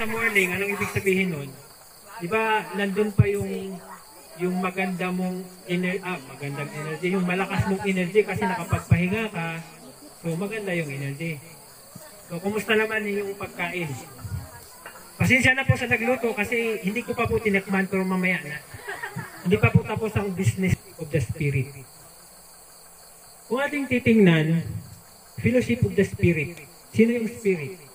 sa morning, anong ibig sabihin nun? Di ba, nandun pa yung maganda mong magandang energy, yung malakas mong energy kasi nakapagpahinga ka, so maganda yung energy. So, kumusta naman yung pagkain? Pasensya na po sa nagluto kasi hindi ko pa po tinakman pero mamaya na. Hindi pa po tapos ang business of the spirit. Kung ating titingnan, fellowship of the spirit. Sino yung spirit?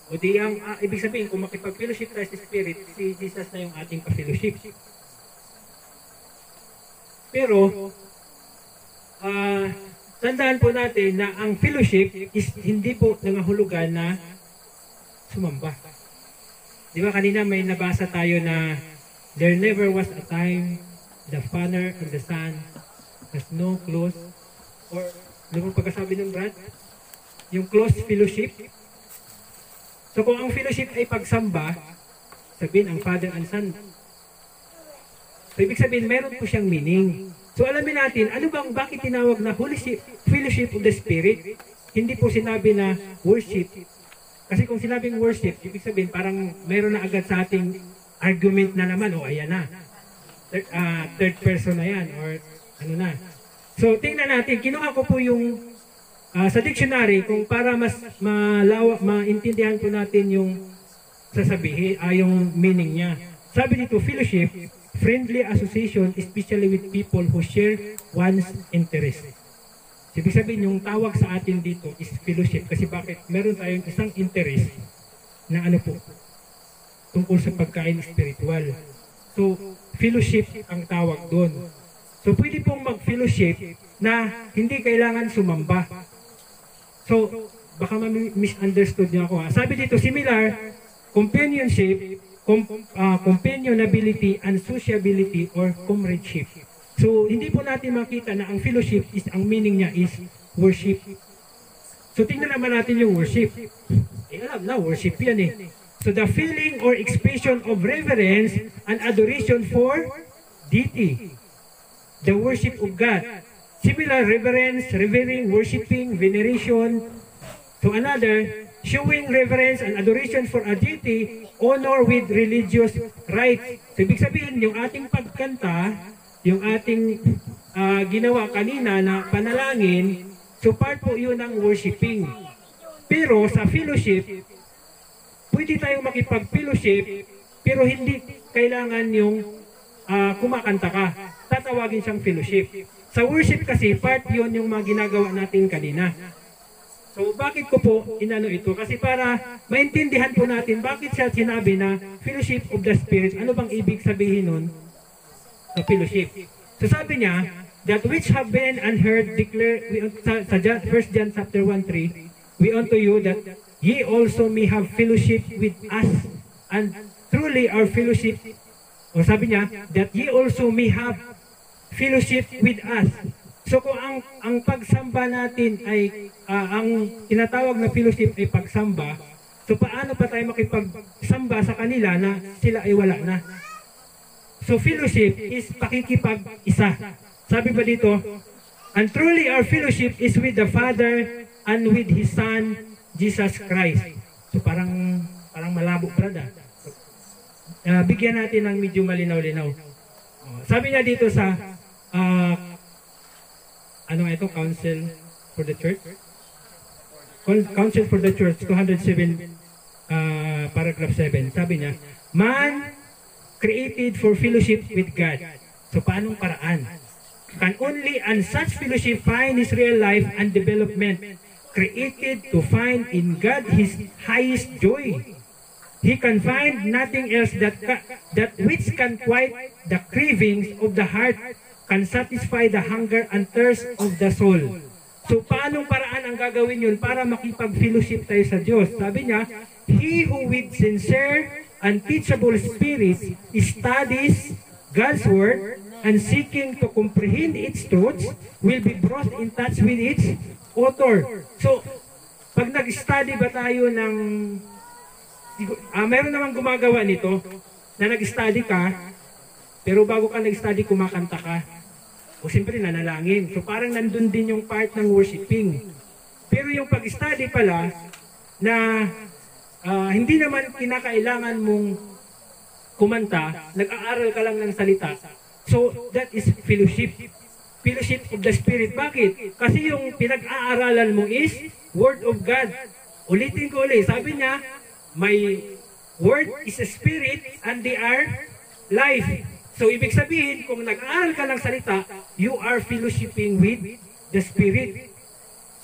O di ang ibig sabihin, kung makipag-fellowship tayo sa Spirit, si Jesus na yung ating ka-fellowship. Pero, tandaan po natin na ang fellowship is hindi po nangahulugan na sumamba. Di ba kanina may nabasa tayo na there never was a time the Father and the Son has no close, or ano bang pagkasabi ng Brad? Yung close fellowship. So kung ang fellowship ay pagsamba, sabihin ang Father and Son. So ibig sabihin, meron po siyang meaning. So alamin natin, bakit tinawag na fellowship of the Spirit? Hindi po sinabi na worship. Kasi kung sinabing worship, ibig sabihin parang meron na agad sa ating argument na naman, ayan na. Third person na yan, or ano na. So tingnan natin, kinuha ko po yung sa dictionary, kung para mas maintindihan po natin yung sasabihin, yung meaning niya. Sabi dito, fellowship, friendly association, especially with people who share one's interest. Ibig sabihin, yung tawag sa atin dito is fellowship. Kasi bakit? Meron tayong isang interest na ano po, tungkol sa pagkain spiritual. So, fellowship ang tawag doon. So, pwede pong mag-fellowship na hindi kailangan sumamba. So, baka misunderstood niyo ako. Sabi dito, similar, companionship, companionability, and sociability or comradeship. So, hindi po natin makita na ang fellowship is, ang meaning niya is worship. So, tingnan naman natin yung worship. Alam na, worship yan eh. So, the feeling or expression of reverence and adoration for deity. The worship of God. Similar, reverence, revering, worshiping, veneration. So another, showing reverence and adoration for a deity, honor with religious rites. So ibig sabihin, yung ating pagkanta, yung ating ginawa kanina na panalangin, so part po yun ng worshiping. Pero sa fellowship, pwede tayong makipag-fellowship, pero hindi kailangan yung kumakanta ka. Tatawagin siyang fellowship. Sa worship kasi, part yun yung mga ginagawa natin kanina. So, bakit ko po inano ito? Kasi para maintindihan po natin bakit siya sinabi na fellowship of the Spirit. Ano bang ibig sabihin nun sa fellowship? So, sabi niya, that which have been and heard declare, sa 1 John chapter 1:3, we unto you that ye also may have fellowship with us, and truly our fellowship, o sabi niya, that ye also may have fellowship with us. So kung ang pagsamba natin ay ang tinatawag na fellowship ay pagsamba, so paano pa tayo makipagsamba sa kanila na sila ay wala na? So fellowship is pakikipag-isa. Sabi ba dito, and truly our fellowship is with the Father and with His Son, Jesus Christ. So parang malabo, brada. Bigyan natin ng medyo malinaw-linaw. Sabi niya dito sa Council for the Church? Council for the Church, 207, paragraph 7. Sabi niya, man created for fellowship with God. So, paanong paraan? Can only and such fellowship find his real life and development, created to find in God his highest joy. He can find nothing else that which can quiet the cravings of the heart, can satisfy the hunger and thirst of the soul. So, paanong paraan ang gagawin yun para makipag-fellowship tayo sa Diyos? Sabi niya, he who with sincere and teachable spirit studies God's Word and seeking to comprehend its truths will be brought in touch with its author. So, pag nag-study ba tayo ng meron namang gumagawa nito na nag-study ka, pero bago ka nag-study, kumakanta ka. O siyempre nanalangin. So parang nandun din yung part ng worshiping. Pero yung pag-study pala, na hindi naman kinakailangan mong kumanta, nag-aaral ka lang ng salita. So, that is fellowship. Fellowship of the Spirit. Bakit? Kasi yung pinag-aaralan mo is Word of God. Ulitin ko ulit. Sabi niya, my Word is a Spirit and they are life. So, ibig sabihin, kung nag-aaral ka ng salita, you are fellowshipping with the Spirit.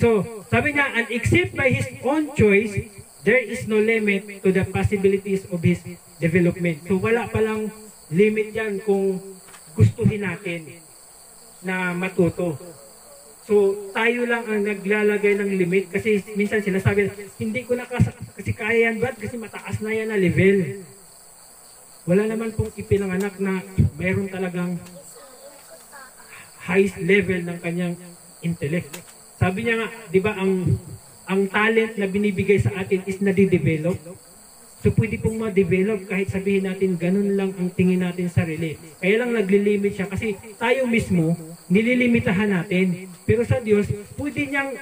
So, sabi niya, and except by His own choice, there is no limit to the possibilities of His development. So, wala palang limit yan kung gustuhin natin na matuto. So, tayo lang ang naglalagay ng limit kasi minsan sinasabi, hindi ko na kasi kaya yan, ba't? Kasi mataas na yan na level. Wala naman pong ipinanganak na mayroon talagang highest level ng kanyang intellect. Sabi niya nga, di ba, ang talent na binibigay sa atin is nadidevelop. So pwede pong ma-develop kahit sabihin natin ganun lang ang tingin natin sa sarili. Kaya lang naglilimit siya kasi tayo mismo nililimitahan natin. Pero sa Diyos, pwede niyang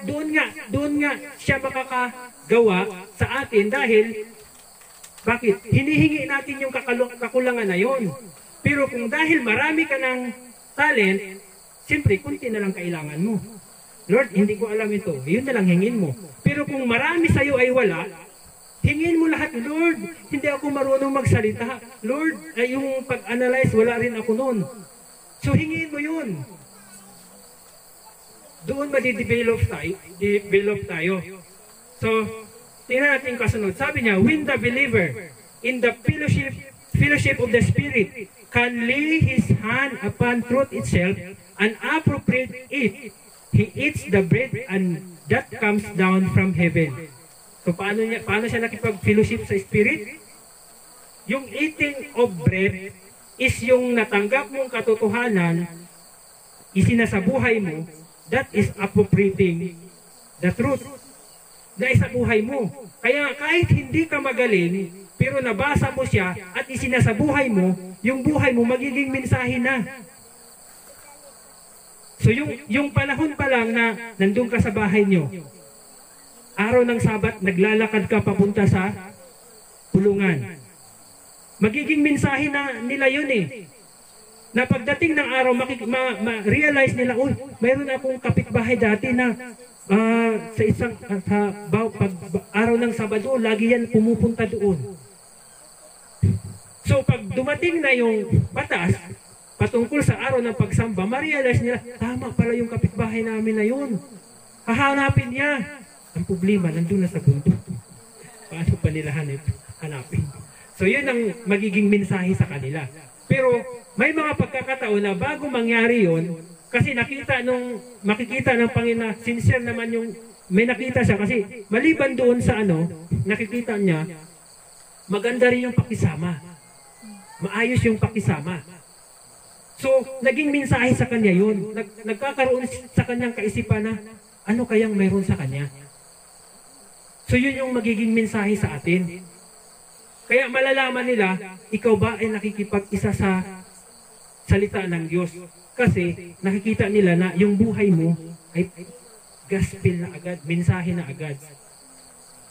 doon nga siya makakagawa sa atin dahil bakit? Hinihingi natin yung kakulangan na yon. Pero kung dahil marami ka ng talent, siyempre kunti na lang kailangan mo. Lord, hindi ko alam ito. Yun na lang hingin mo. Pero kung marami sa'yo ay wala, hingin mo lahat, Lord, hindi ako marunong magsalita. Lord, yung pag-analyze, wala rin ako noon. So, hingin mo yun. Doon madidevelop tayo. So, tingnan natin kasunod. Sabi niya, when the believer in the fellowship of the Spirit can lay his hand upon truth itself and appropriate it, he eats the bread and that comes down from heaven. So paano siya nakipag-fellowship sa Spirit? Yung eating of bread is yung natanggap mong katotohanan, isinasabuhay mo, that is appropriating the truth na isabuhay mo. Kaya kahit hindi ka magaling, pero nabasa mo siya at isinasabuhay mo, yung buhay mo magiging mensahe na. So yung panahon pa lang na nandun ka sa bahay nyo, araw ng Sabat, naglalakad ka papunta sa kulungan. Magiging mensahe na nila yun eh. Na pagdating ng araw, ma-realize nila, uy, mayroon akong kapitbahay dati na sa isang araw ng Sabado, lagi yan pumupunta doon. So pag dumating na yung batas, patungkol sa araw ng pagsamba, ma-realize nila, tama pala yung kapitbahay namin na yun. Hahanapin niya. Ang problema, nandun na sa bundok. Paano pa nila hanapin? So yun ang magiging mensahe sa kanila. Pero may mga pagkakataon na bago mangyari yun, kasi makikita ng Panginoon, sincere naman yung, may nakita siya kasi maliban doon sa nakikita niya, maganda rin yung pakisama. Maayos yung pakisama. So, naging mensahe sa kanya yun. Nagkakaroon sa kanyang kaisipan na, ano kayang mayroon sa kanya? So yun yung magiging mensahe sa atin. Kaya malalaman nila, ikaw ba ay nakikipag-isa sa salita ng Diyos? Kasi nakikita nila na yung buhay mo ay gospel na agad, mensahe na agad.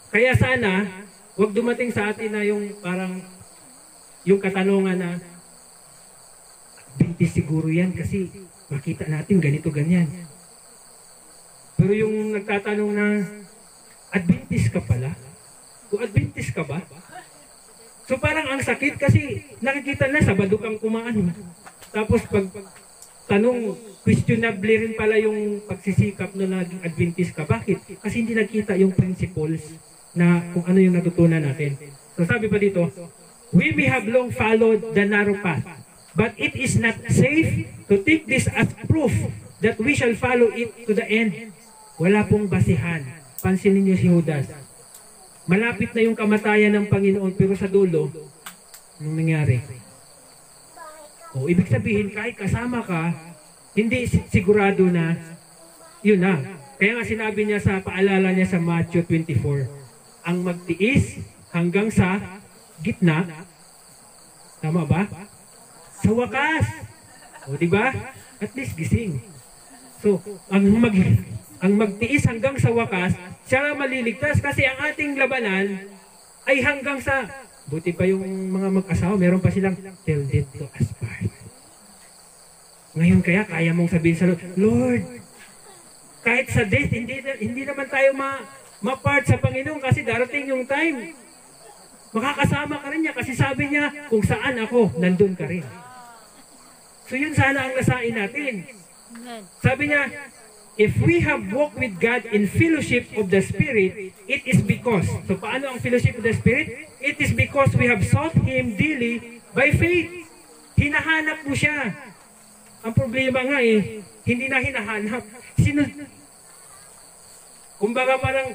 Kaya sana, wag dumating sa atin na yung parang, yung katanungan na, bintis siguro yan kasi makita natin ganito, ganyan. Pero yung nagtatanong na, Adventist ka pala? O Adventist ka ba? So parang ang sakit kasi nakikita na Sabado kang kumaan. Tapos pag tanong, questionable rin pala yung pagsisikap na naging Adventist ka. Bakit? Kasi hindi nakita yung principles na kung ano yung natutunan natin. So sabi pa dito, we may have long followed the narrow path, but it is not safe to take this as proof that we shall follow it to the end. Wala pong basihan. Pansinin niyo si Judas. Malapit na yung kamatayan ng Panginoon, pero sa dulo, anong nangyari? O, ibig sabihin, kahit kasama ka, hindi sigurado na, yun na. Kaya nga sinabi niya sa paalala niya sa Matthew 24, ang magtiis hanggang sa gitna, tama ba? Sa wakas. O, di ba? At least gising. So, ang ang magtiis hanggang sa wakas, siya ang maliligtas kasi ang ating labanan ay hanggang sa, buti pa yung mga mag-asawa, meron pa silang till death to us part. Ngayon kaya mong sabihin sa Lord, Lord, kahit sa death, hindi naman tayo ma-part sa Panginoon kasi darating yung time. Makakasama ka rin niya kasi sabi niya, kung saan ako, nandun ka rin. So yun sana ang nasain natin. Sabi niya, if we have walked with God in fellowship of the Spirit, it is because, so paano ang fellowship of the Spirit? It is because we have sought Him daily by faith. Hinahanap mo siya. Ang problema nga hindi na hinahanap. Kumbaga parang,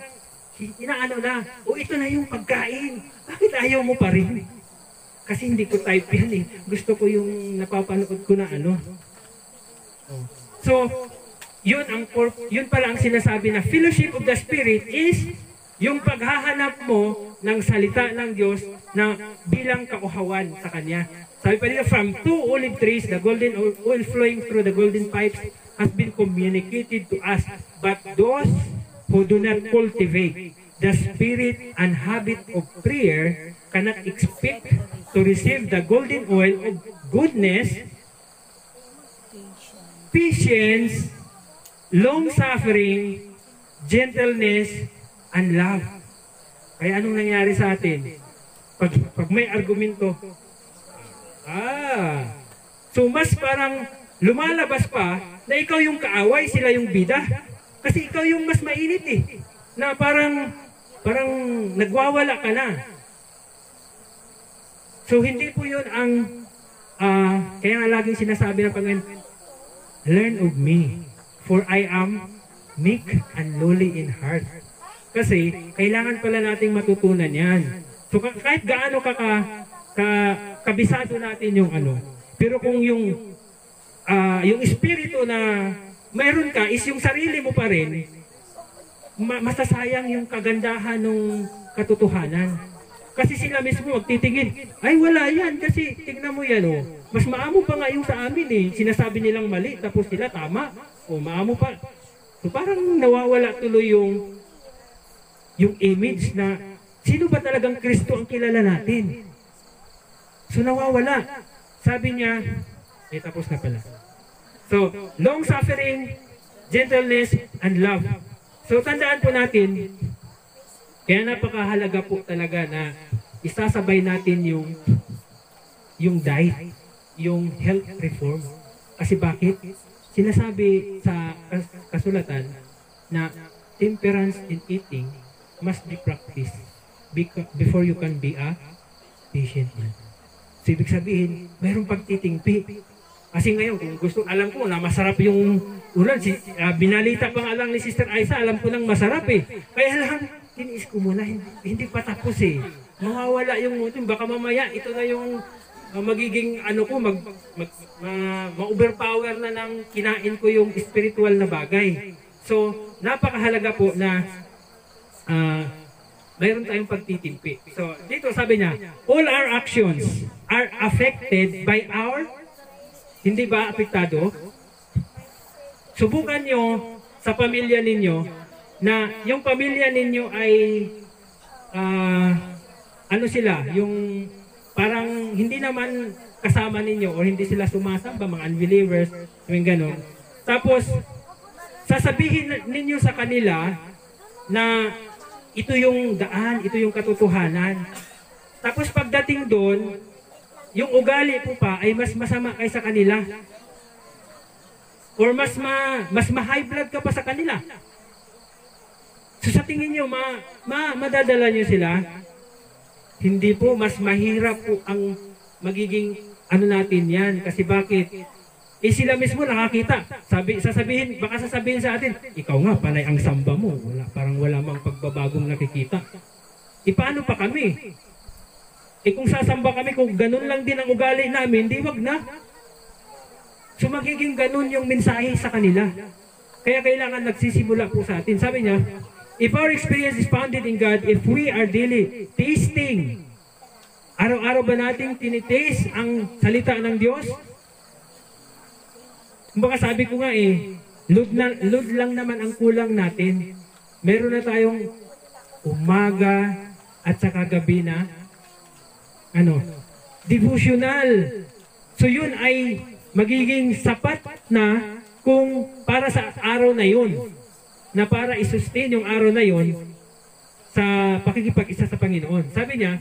inaano na, ito na yung pagkain. Bakit ayaw mo pa rin? Kasi hindi ko type yan Gusto ko yung napapanood ko na ano. So, yun pala ang sinasabi na fellowship of the Spirit is yung paghahanap mo ng salita ng Diyos na bilang kauhawan sa Kanya. Sabi pa dito, from 2 olive trees, the golden oil flowing through the golden pipes has been communicated to us. But those who do not cultivate the spirit and habit of prayer cannot expect to receive the golden oil of goodness, patience, long-suffering, gentleness, and love. Kaya anong nangyari sa atin? Pag may argumento, so mas parang lumalabas pa na ikaw yung kaaway, sila yung bida. Kasi ikaw yung mas mainit na parang nagwawala ka na. So hindi po yun ang, kaya nga laging sinasabi ng Panginoon, learn of me, for I am meek and lowly in heart. Kasi kailangan pala nating matutunan yan. So kahit gaano kabisado natin yung ano, pero kung yung espiritu na mayroon ka is yung sarili mo pa rin, masasayang yung kagandahan ng katotohanan. Kasi sila mismo magtitingin, ay wala yan kasi tignan mo yan mas maamo pa nga yung sa amin sinasabi nilang mali tapos sila tama maamo pa. So parang nawawala tuloy yung image na sino ba talagang Kristo ang kilala natin. So nawawala. Sabi niya, tapos na pala. So, long suffering, gentleness, and love. So tandaan po natin, kaya napakahalaga po talaga na isasabay natin yung diet, yung health reform. Kasi bakit? Sinasabi sa kasulatan na temperance in eating must be practiced before you can be a patient man. So ibig sabihin, mayroong pagtitingpi. Kasi ngayon, kung gusto, alam ko na masarap yung ulan. Binalita pa nga lang ni Sister Aiza, alam ko nang masarap Kaya lang, tiniis ko muna, hindi pa tapos Mawawala yung mutin. Baka mamaya, ito na yung magiging ma-overpower na ng kinain ko yung spiritual na bagay. So, napakahalaga po na mayroon tayong pagtitimpi. So, dito sabi niya, all our actions are affected by our, hindi ba apektado? Subukan nyo sa pamilya ninyo na yung pamilya ninyo ay yung parang hindi naman kasama ninyo o hindi sila sumasamba, mga unbelievers, yung gano'n. Tapos, sasabihin ninyo sa kanila na ito yung daan, ito yung katotohanan. Tapos pagdating doon, yung ugali po pa ay mas masama kaysa kanila. Or mas ma-high blood ka pa sa kanila. So sa tingin nyo, madadala nyo sila? Hindi po, mas mahirap po ang magiging natin yan. Kasi bakit? Sila mismo nakakita. Baka sasabihin sa atin, ikaw nga, panay ang samba mo. Parang wala mang pagbabagong nakikita. Paano pa kami? Kung sasamba kami, kung ganun lang din ang ugali namin, di wag na. So magiging ganun yung mensahe sa kanila. Kaya kailangan nagsisimula po sa atin. Sabi niya, if our experience is founded in God, if we are daily tasting, araw-araw ba nating tinitaste ang salita ng Diyos? Baka sabi ko nga Load lang naman ang kulang natin. Meron na tayong umaga at saka gabi na devotional. So yun ay magiging sapat na kung para sa araw na yun, na para i-sustain yung araw na yun sa pakikipag-isa sa Panginoon. Sabi niya,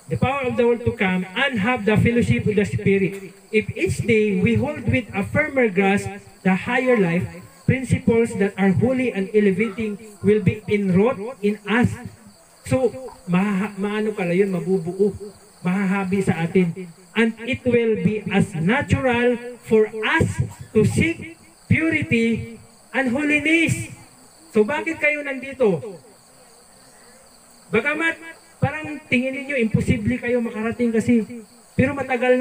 the power of the world to come and have the fellowship with the Spirit. If each day we hold with a firmer grasp the higher life, principles that are holy and elevating will be enwrought in us. So, maano pala yun, mabubuo, mahahabi sa atin. And it will be as natural for us to seek purity and holiness. So, bakit kayo nandito? Bagamat parang tingin niyo imposible kayo makarating kasi, pero matagal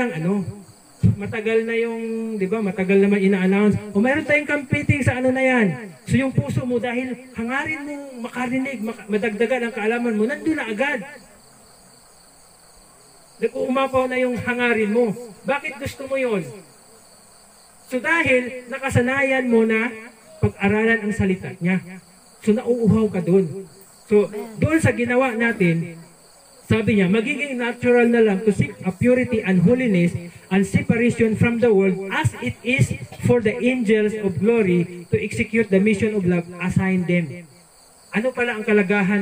matagal na yung, di ba, matagal naman ina-announce, o mayroon tayong competing sa na yan. So yung puso mo, dahil hangarin mo makarinig, madagdagan ang kaalaman mo, nandun na agad. Umapaw na yung hangarin mo. Bakit gusto mo yon? So dahil nakasanayan mo na pag-aralan ang salita niya. So nauuhaw ka dun. So doon sa ginawa natin, sabi niya, magiging natural na lang to seek a purity and holiness and separation from the world as it is for the angels of glory to execute the mission of love assigned them. Ano pala ang kalagahan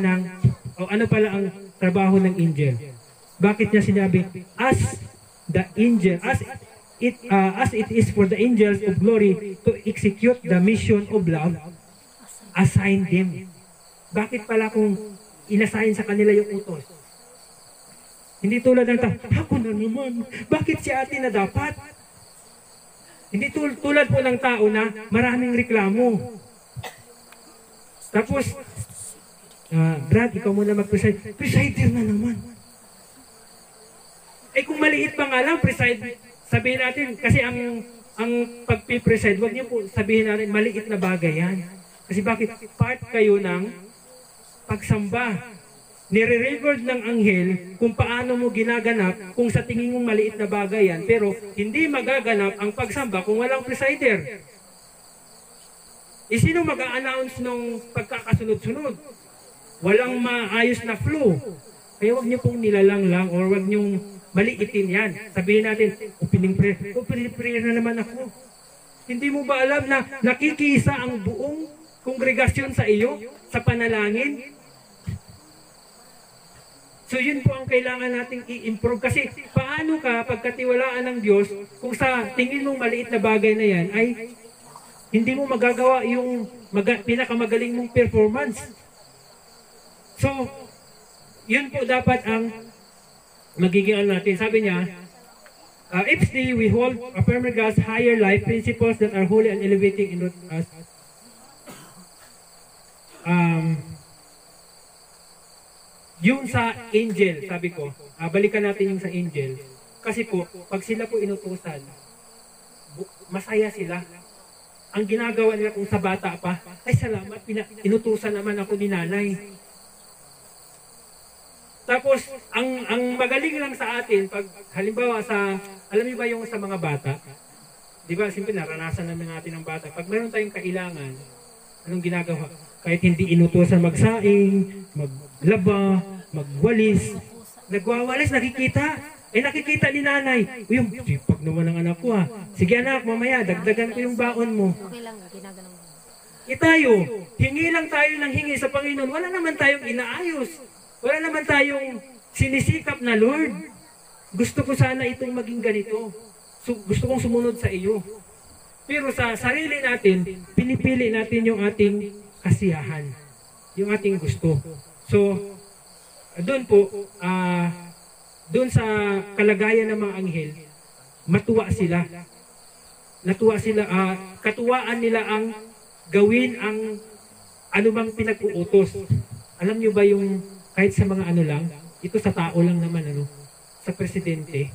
ano pala ang trabaho ng angel? Bakit niya sinabi, as it is for the angels of glory to execute the mission of love assigned them. Bakit pala kung inassign sa kanila yung utos? Hindi tulad ng ako na naman, bakit si ate na dapat? Hindi tulad po ng tao na maraming reklamo. Tapos, Brad, ikaw muna mag-preside. Presider na naman. Eh kung maliit pa nga lang, preside, sabihin natin, kasi ang pag-preside, wag niyo po sabihin natin, maliit na bagay yan. Kasi bakit? Part kayo ng pagsamba. Nire-record ng anghel kung paano mo ginaganap kung sa tingin mong maliit na bagay yan, pero hindi magaganap ang pagsamba kung walang presider. Sino mag-a-announce nung pagkakasunod-sunod? Walang maayos na flow. Kaya wag niyo pong nilalang lang or wag niyong maliitin yan. Sabihin natin, opening prayer na naman ako. Hindi mo ba alam na nakikisa ang buong kongregasyon sa iyo sa panalangin? So yun po ang kailangan nating i-improve. Kasi paano ka pagkatiwalaan ng Diyos kung sa tingin mong maliit na bagay na yan ay hindi mo magagawa yung pinakamagaling mong performance. So, yun po dapat ang magiging natin. Sabi niya, each day we hold a firmer grasp higher life principles that are holy and elevating in us. Yung sa angel, sabi ko, balikan natin yung sa angel. Kasi po, pag sila po inutusan, masaya sila. Ang ginagawa nila kung sa bata pa, ay salamat, inutusan naman ako ni nanay. Tapos, ang magaling lang sa atin, pag halimbawa alam niyo ba yung sa mga bata? Di ba, simple, naranasan naman natin ng bata. Pag meron tayong kailangan, anong ginagawa? Kahit hindi inutusan magsaing, maglaba, magwalis, nagwawalis, nakikita. Nakikita ni nanay. Uy, pag naman ang anak ko Sige anak, mamaya, dagdagan ko yung baon mo. Okay lang, ginaganon mo. Tayo, hingi lang tayo ng hingi sa Panginoon. Wala naman tayong inaayos. Wala naman tayong sinisikap na, Lord, gusto ko sana itong maging ganito. So, gusto kong sumunod sa iyo. Pero sa sarili natin, pinipili natin yung ating kasiyahan. Yung ating gusto. So, doon po, doon sa kalagayan ng mga anghel, matuwa sila. Natuwa sila, katuwaan nila ang gawin ang anumang pinag-uutos. Alam nyo ba yung kahit sa mga lang, ito sa tao lang naman, sa presidente,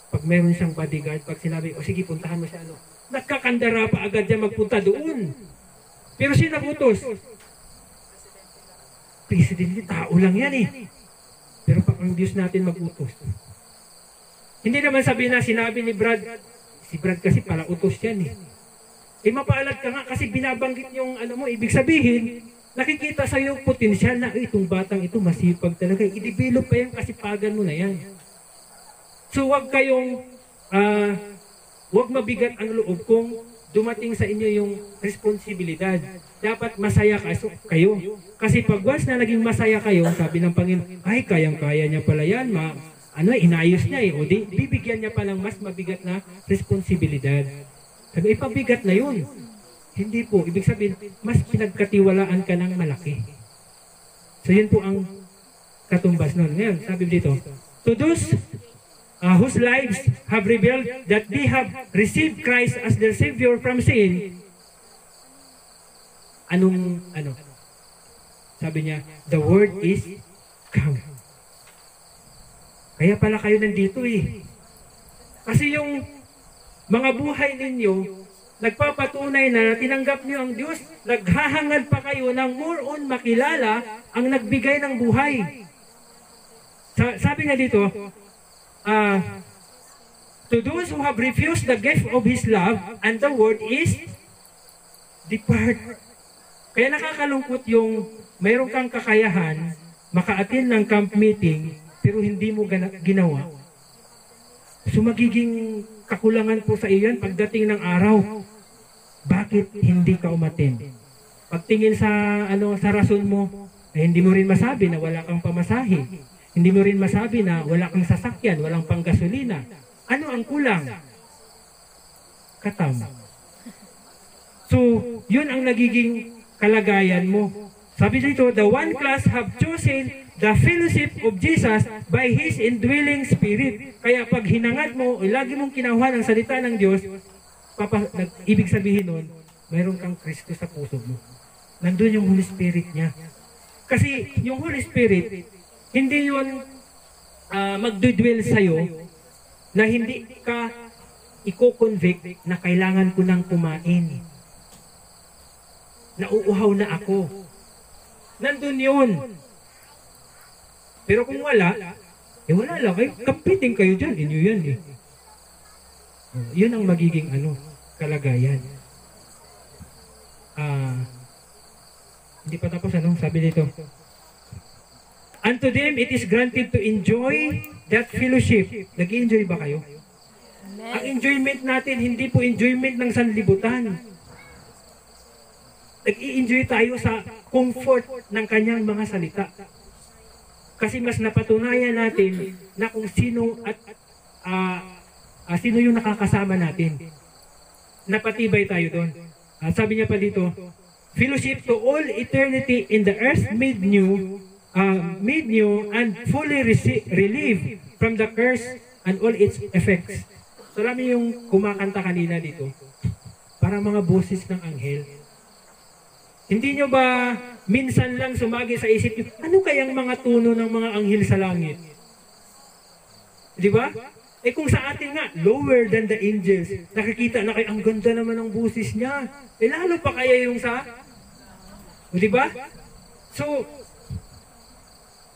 pag meron siyang bodyguard, pag sinabi, sige, puntahan mo siya, nakakandara pa agad niya magpunta doon. Pero sino nagutos? Presidente, tao lang yan Pero pag ang Diyos natin mag-utos. Hindi naman sabihin na sinabi ni Brad, si Brad kasi pala utos yan mapaalad ka nga kasi binabanggit yung ano mo, ibig sabihin, nakikita sa yung potensyal na itong batang ito masipag talaga. I-develop pa yung kasipagan mo na yan. So wag kayong, wag mabigat ang loob kung dumating sa inyo yung responsibilidad. Dapat masaya kayo. Kasi pag once na naging masaya kayo, sabi ng Panginoon, ay kayang-kaya niya pala yan, inayos niya o bibigyan niya pa ng mas mabigat na responsibilidad. Sabi, ipabigat na yun. Hindi po. Ibig sabihin, mas pinagkatiwalaan ka ng malaki. So yun po ang katumbas nun. Ngayon, sabi dito, to those whose lives have revealed that they have received Christ as their Savior from sin, sabi niya, the word is come. Kaya pala kayo nandito eh. Kasi yung mga buhay ninyo, nagpapatunay na tinanggap niyo ang Diyos, naghahangad pa kayo ng more on makilala ang nagbigay ng buhay. Sabi nga dito, to those who have refused the gift of His love, and the word is depart. Kaya nakakalungkot yung mayroon kang kakayahan, maka-attend ng camp meeting, pero hindi mo ginawa. So magiging kakulangan po sa iyo yan pagdating ng araw. Bakit hindi ka umattend? Pagtingin sa sa rason mo, hindi mo rin masabi na wala kang pamasahe. Hindi mo rin masabi na wala kang sasakyan, walang panggasolina. Ano ang kulang? Katam. So, yun ang nagiging kalagayan mo. Sabi dito, the one class have chosen the fellowship of Jesus by His indwelling Spirit. Kaya pag hinangad mo, lagi mong kinahuan ang salita ng Diyos, ibig sabihin nun, mayroon kang Kristo sa puso mo. Nandun yung Holy Spirit niya. Kasi yung Holy Spirit, hindi yun magdudwell sa'yo na hindi ka i-convict na kailangan ko nang kumain. Nauuhaw na ako. Nandun yun. Pero kung wala, wala lang kayo. Kampitin kayo dyan. Inyo yan eh. Yun ang magiging kalagayan. Hindi pa tapos sabi dito. Unto them it is granted to enjoy that fellowship. Nag-i-enjoy ba kayo? Amen. Ang enjoyment natin, hindi po enjoyment ng sanlibutan. Nag-i-enjoy tayo sa comfort ng kanyang mga salita. Kasi mas napatunayan natin na kung sino sino yung nakakasama natin. Napatibay tayo doon. Sabi niya pa dito, fellowship to all eternity in the earth made new and fully relieved from the curse and all its effects. So marami yung kumakanta kanina dito. Parang mga boses ng anghel. Hindi nyo ba minsan lang sumagi sa isip nyo, ano kayang mga tuno ng mga anghel sa langit? Di ba? Kung sa atin nga, lower than the angels, nakikita na kayo, ang ganda naman ng boses niya. Lalo pa kaya yung di ba? So,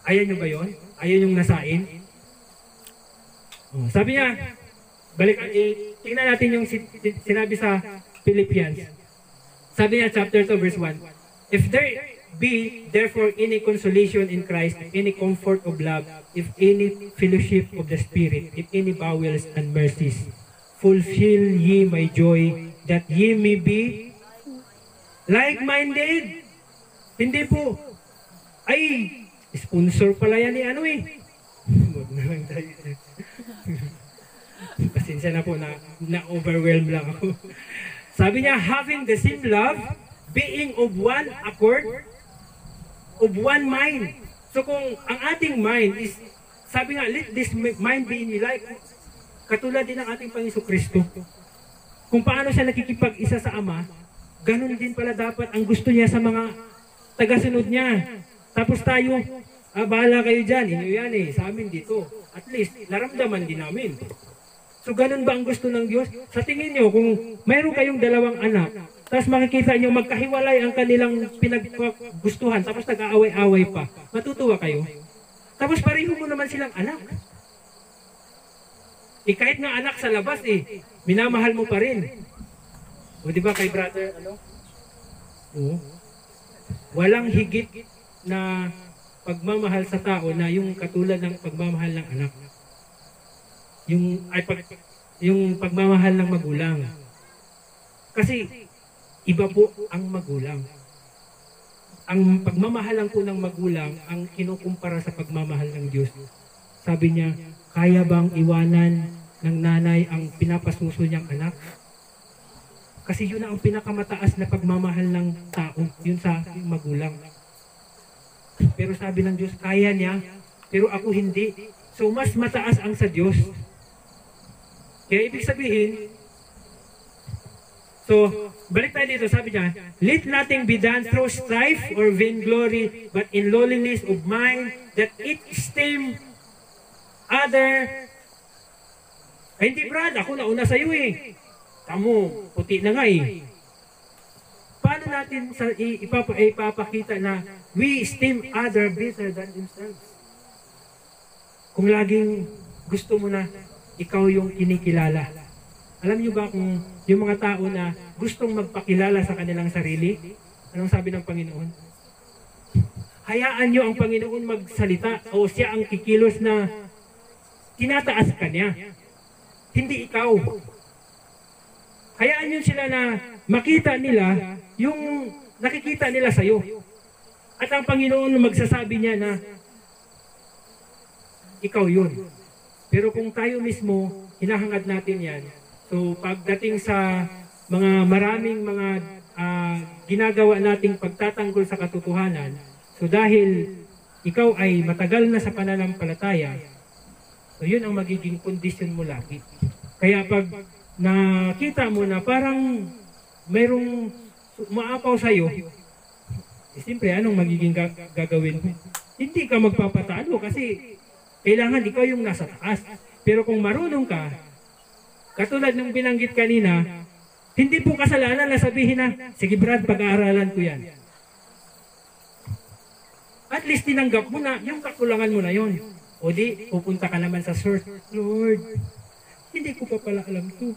ayan nyo ba yun? Ayan yung nasain? Sabi niya, tingnan natin yung sinabi sa Philippians. Sabi niya, chapter 2, verse 1. If there be therefore any consolation in Christ, any comfort of love, if any fellowship of the Spirit, if any bowels and mercies, fulfill ye my joy, that ye may be like-minded. Hindi po. Ay, sponsor pala yan ni Huwag na lang tayo. Pasensya na po, na-overwhelm lang ako. Sabi niya, having the same love, being of one accord, of one mind. So kung ang ating mind is, sabi nga, let this mind be in me, like, katulad din ng ating Panginoon Kristo. Kung paano siya nakikipag-isa sa Ama, ganun din pala dapat ang gusto niya sa mga tagasunod niya. Tapos tayo, bahala kayo dyan, inyo yan sa amin dito. At least, naramdaman din namin. So ganun ba ang gusto ng Diyos? Sa tingin nyo, kung mayroon kayong dalawang anak, tapos makikita nyo magkahiwalay ang kanilang pinaggustuhan, tapos nag-aaway-aaway pa, matutuwa kayo? Tapos pareho mo naman silang anak. Kahit nga anak sa labas minamahal mo pa rin. O di ba kay brother, ano? Oo. Walang higit na pagmamahal sa tao na yung katulad ng pagmamahal ng anak. Yung pagmamahal ng magulang. Kasi iba po ang magulang. Ang pagmamahalan po ng magulang ang kinukumpara sa pagmamahal ng Diyos. Sabi niya, kaya bang iwanan ng nanay ang pinapasuso niyang anak? Kasi yun ang pinakamataas na pagmamahal ng tao, yun sa magulang. Pero sabi ng Diyos, kaya niya, pero ako hindi. So mas mataas ang sa Diyos. Kaya ibig sabihin, so balik tayo dito, sabi niya, let nothing be done through strife or vainglory, but in lowliness of mind, that it esteem other. Ay hindi Brad, ako nauna sa iyo eh. Kamu, puti na nga eh. Paano natin ipapakita na we esteem other better than themselves? Kung laging gusto mo na ikaw yung kinikilala. Alam niyo ba kung yung mga tao na gustong magpakilala sa kanilang sarili, anong sabi ng Panginoon? Hayaan niyo ang Panginoon magsalita o siya ang kikilos na tinataas ka niya. Hindi ikaw. Hayaan niyo sila na makita nila yung nakikita nila sa iyo. At ang Panginoon magsasabi niya na ikaw yun. Pero kung tayo mismo, hinahangad natin yan. So pagdating sa mga maraming mga ginagawa nating pagtatanggol sa katotohanan, so dahil ikaw ay matagal na sa pananampalataya, so yun ang magiging kondisyon mo lagi. Kaya pag nakita mo na parang mayroong maapaw sa'yo, eh, siyempre anong magiging gagawin mo? Hindi ka magpapatalo kasi kailangan ikaw yung nasa taas. Pero kung marunong ka, katulad ng binanggit kanina, hindi po kasalanan na sabihin na, sige Brad, pag-aaralan ko yan. At least tinanggap mo na, yung kakulangan mo na yon. O di, pupunta ka naman sa source, Lord, hindi ko pa pala alam to.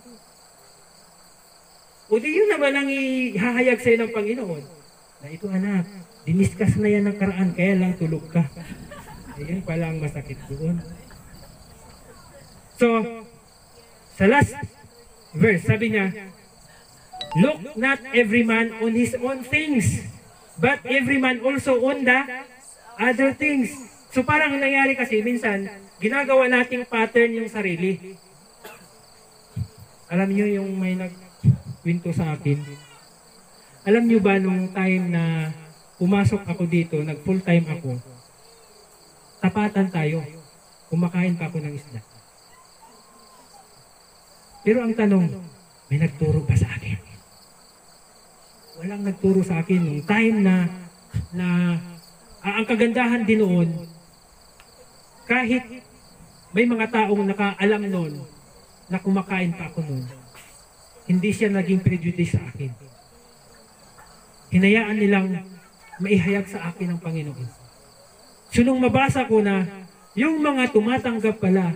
O di yun naman ang ihahayag sa'yo ng Panginoon. Na ito anak, diniskas na yan ng karaan, kaya lang tulog ka. Ayan pala ang masakit doon. So, sa last verse, sabi niya, look not every man on his own things, but every man also on the other things. So parang nangyari kasi, minsan, ginagawa nating pattern yung sarili. Alam niyo yung may nagkwento sa akin? Alam niyo ba nung time na pumasok ako dito, nag full time ako, tapatan tayo, kumakain pa ako ng isda. Pero ang tanong, may nagturo ba sa akin? Walang nagturo sa akin nung time na ang kagandahan din noon, kahit may mga taong nakaalam noon na kumakain pa ako noon, hindi siya naging prejudice sa akin. Hinayaan nilang maihayag sa akin ng Panginoon. So nung mabasa ko na yung mga tumatanggap pala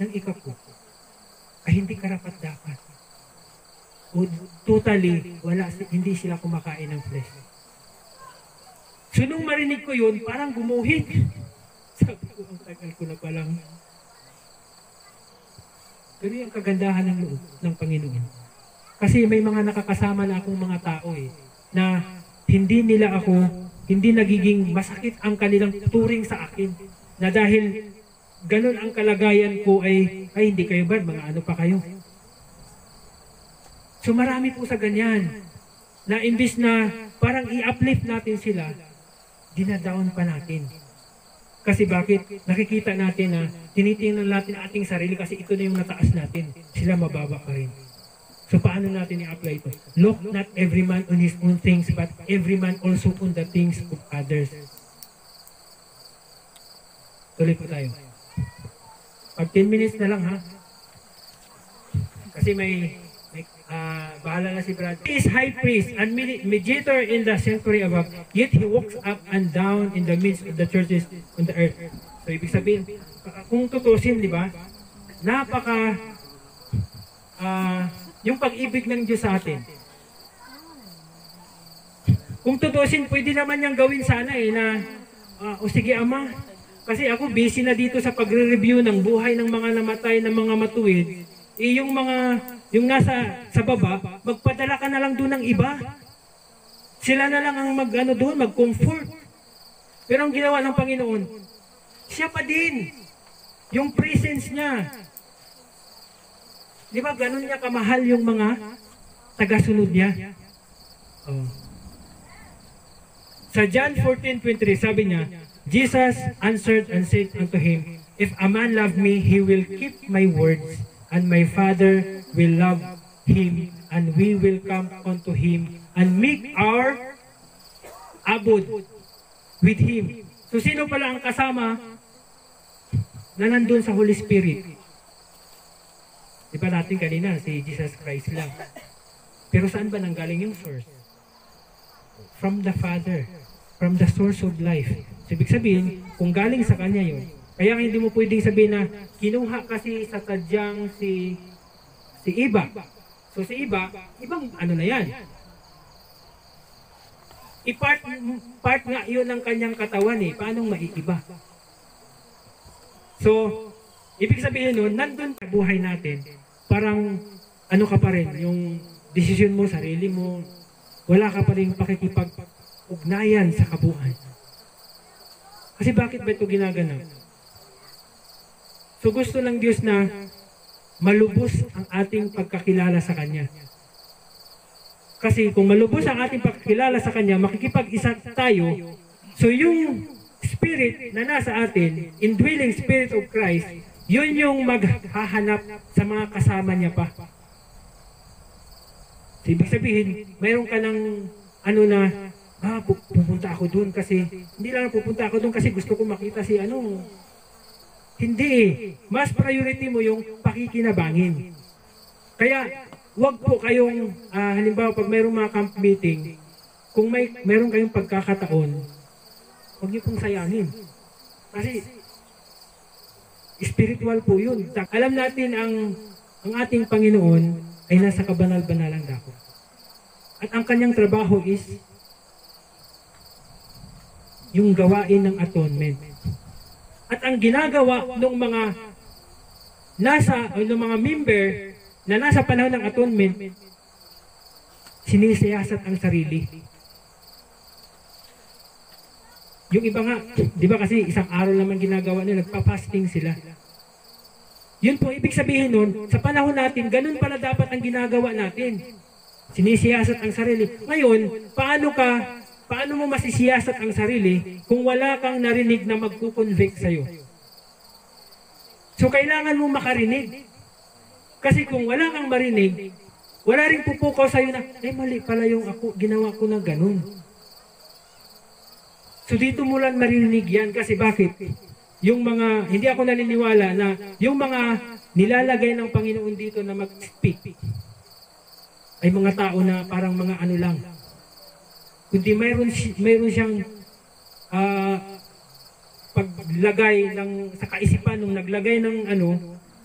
ng ikapo, ay hindi karapat-dapat. O totally, hindi sila kumakain ng flesh. So nung marinig ko yun, parang gumuhit. Sabi ko, ang tagal ko na palang. Pero yung kagandahan ng loob ng Panginoon. Kasi may mga nakakasama na akong mga tao na hindi nagiging masakit ang kanilang turing sa akin. Na dahil ganun ang kalagayan ko ay hindi kayo ba? Mga ano pa kayo? So marami po sa ganyan na imbis na parang i-uplift natin sila, dinadown pa natin. Kasi bakit? Nakikita natin na tinitingnan natin ating sarili kasi ito na yung nataas natin. Sila mababa pa rin. So paano natin i-apply ito? Look not every man on his own things, but every man also on the things of others. Tuloy po tayo. Pag 10 minutes na lang ha. Kasi bahala na si Brad. He is high priest and mediator in the sanctuary above, yet he walks up and down in the midst of the churches on the earth. So ibig sabihin, kung tutusin, di ba? Napaka yung pag-ibig ng Diyos sa atin. Kung tutusin, pwede naman niyang gawin sana na, o sige Ama, kasi ako busy na dito sa pagre-review ng buhay ng mga namatay, ng mga matuwid, yung nasa sa baba, magpadala ka na lang doon ng iba. Sila na lang ang doon, mag-comfort. Pero ang ginawa ng Panginoon, siya pa din. Yung presence niya. Di ba, ganun niya kamahal yung mga tagasunod niya. Oh. Sa John 14:23, sabi niya, Jesus answered and said unto him, If a man love me, he will keep my words, and my Father will love him, and we will come unto him, and make our abode with him. So sino pala ang kasama na nandun sa Holy Spirit? Di ba natin kanina, si Jesus Christ lang. Pero saan ba nanggaling yung source? From the Father. From the source of life. So, ibig sabihin, kung galing sa Kanya yun, kaya hindi mo pwedeng sabihin na kinuha kasi sa tadyang si Iba. So si Iba, ibang na yan. Part nga yun ng kanyang katawan Paano maiiba? So, ibig sabihin nun, nandun sa buhay natin, parang ka pa rin, yung desisyon mo, sarili mo, wala ka pa rin pakikipag-ugnayan sa kabuuan. Kasi bakit ba ito ginaganap? So gusto ng Diyos na malubos ang ating pagkakilala sa Kanya. Kasi kung malubos ang ating pagkakilala sa Kanya, makikipag-isa tayo, so yung Spirit na nasa atin, indwelling Spirit of Christ, yun yung maghahanap sa mga kasama niya pa. So, ibig sabihin, mayroon ka ng pupunta ako doon kasi, hindi lang pupunta ako doon kasi gusto ko makita si Hindi Mas priority mo yung pakikinabangin. Kaya, wag po kayong, halimbawa pag mayroong mga camp meeting, kung mayroon kayong pagkakataon, wag niyo pong sayangin. Kasi, spiritual po yun. Alam natin ang ating Panginoon ay nasa kabanal-banalang dako. At ang kanyang trabaho is yung gawain ng atonement. At ang ginagawa ng mga mga member na nasa panahon ng atonement, sinisiyasat ang sarili. Yung iba nga, di ba kasi isang araw naman ginagawa nila, nagpa-fasting sila. Yun po, ibig sabihin nun, sa panahon natin, ganun pala dapat ang ginagawa natin. Sinisiyasat ang sarili. Ngayon, paano mo masisiyasat ang sarili kung wala kang narinig na magkukonvict sa'yo? So, kailangan mo makarinig. Kasi kung wala kang marinig, wala rin pupukaw sa'yo na, mali pala yung ginawa ko na ganun. So dito mo lang marinig yan kasi bakit? Yung mga, hindi ako naniniwala na yung mga nilalagay ng Panginoon dito na mag-speak ay mga tao na parang mga lang. Kundi mayroon siyang paglagay sa kaisipan nung naglagay ng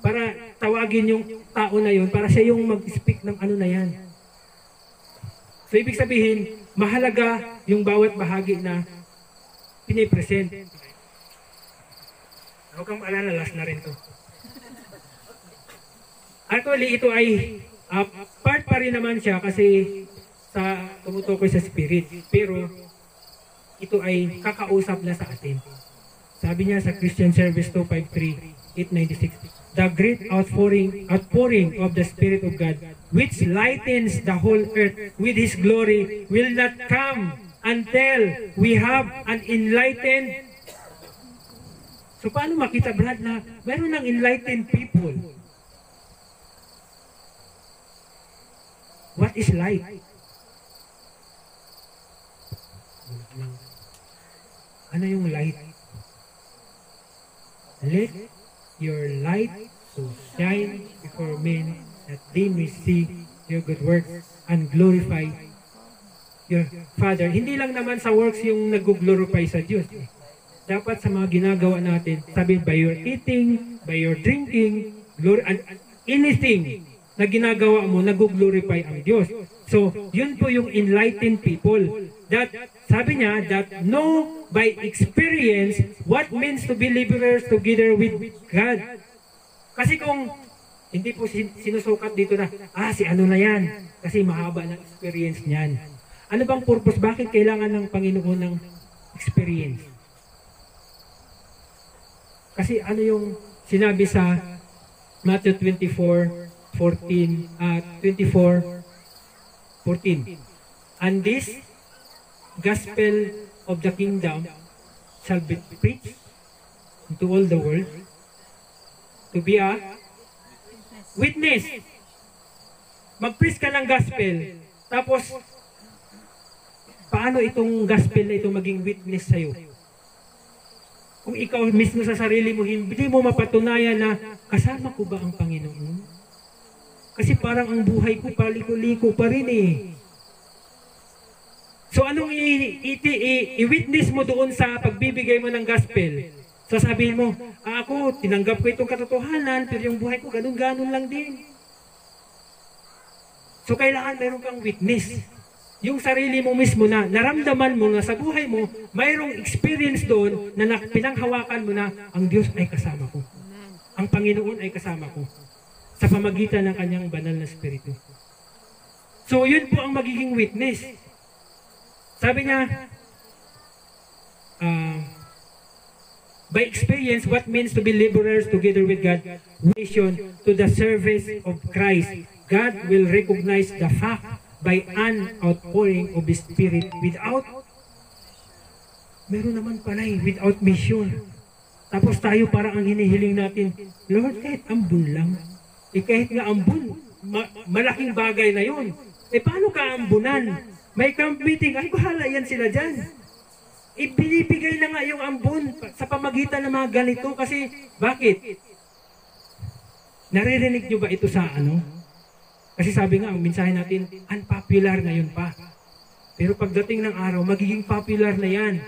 para tawagin yung tao na yun para siya yung mag-speak ng na yan. So ibig sabihin, mahalaga yung bawat bahagi na pinipresent. Huwag kang maalala, last na rin to. Actually, ito ay part pa rin naman siya kasi tumutukoy sa spirit. Pero ito ay kakausap na sa atin. Sabi niya sa Christian Service 253-896, the great outpouring of the Spirit of God, which lightens the whole earth with His glory, will not come until we have an enlightened. So paano makita, Brad, na meron ng enlightened people? What is light? Ano yung light? Let your light so shine before men that they may see your good works and glorify your Father. Hindi lang naman sa works yung nag-glorify sa Diyos. Dapat sa mga ginagawa natin, sabi, by your eating, by your drinking, anything na ginagawa mo, nag-glorify ang Diyos. So, yun po yung enlightened people. That, sabi niya, that know by experience what means to be laborers together with God. Kasi kung hindi po sinusukat dito na, si ano na yan, kasi mahaba ng experience niyan. Ano bang purpose? Bakit kailangan ng Panginoon ng experience? Kasi ano yung sinabi sa Matthew 24:14. And this gospel of the kingdom shall be preached into all the world to be a witness. Mag-preach ka ng gospel. Tapos, paano itong gospel na ito maging witness sa'yo? Kung ikaw mismo sa sarili mo, hindi mo mapatunayan na kasama ko ba ang Panginoon? Kasi parang ang buhay ko paliko-liko pa rin eh. So anong i-witness mo doon sa pagbibigay mo ng gospel? Sasabihin mo, ako, tinanggap ko itong katotohanan, pero yung buhay ko ganun-ganun lang din. So kailangan meron kang witness. Yung sarili mo mismo na naramdaman mo na sa buhay mo, mayroong experience doon na pinanghawakan mo na ang Diyos ay kasama ko. Ang Panginoon ay kasama ko sa pamagitan ng kanyang banal na Espiritu. So yun po ang magiging witness. Sabi niya, by experience, what means to be laborers together with God, mission to the service of Christ. God will recognize the fact by an outpouring of the Spirit without, meron naman pala without mission. Tapos tayo parang ang hinihiling natin, Lord, kahit ambun lang. Kahit nga ambun, malaking bagay na yun. Paano ka ambunan? May camp meeting, ay bahala yan sila dyan. Ibinibigay na nga yung ambun sa pamagitan ng mga ganito kasi, bakit? Naririnig nyo ba ito sa ano? Kasi sabi nga, ang mensahe natin, unpopular ngayon pa. Pero pagdating ng araw, magiging popular na yan.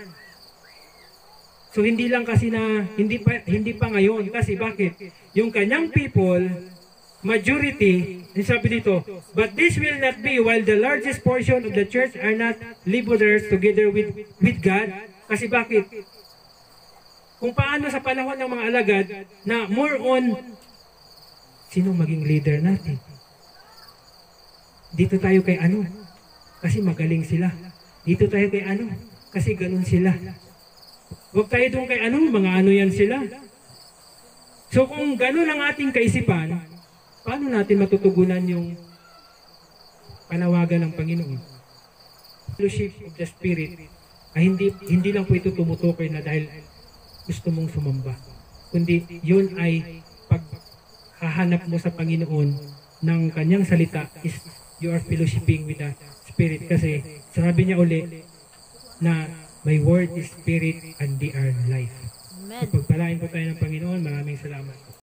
So hindi lang kasi na, hindi pa ngayon. Kasi bakit? Yung kanyang people, majority, sabi dito, but this will not be while the largest portion of the church are not laborers together with God. Kasi bakit? Kung paano sa panahon ng mga alagad, na more on, sino maging leader natin? Dito tayo kay ano? Kasi magaling sila. Dito tayo kay ano? Kasi ganun sila. Huwag tayo doon kay ano? Mga ano yan sila. So kung ganun ang ating kaisipan, paano natin matutugunan yung panawagan ng Panginoon? Fellowship of the Spirit ay hindi lang po ito tumutukoy na dahil gusto mong sumamba. Kundi yun ay paghahanap mo sa Panginoon ng kanyang salita is you are fellowshipping with the Spirit. Kasi sabi niya uli na my word is Spirit and they are life. Amen. So, pagpalain po tayo ng Panginoon. Maraming salamat.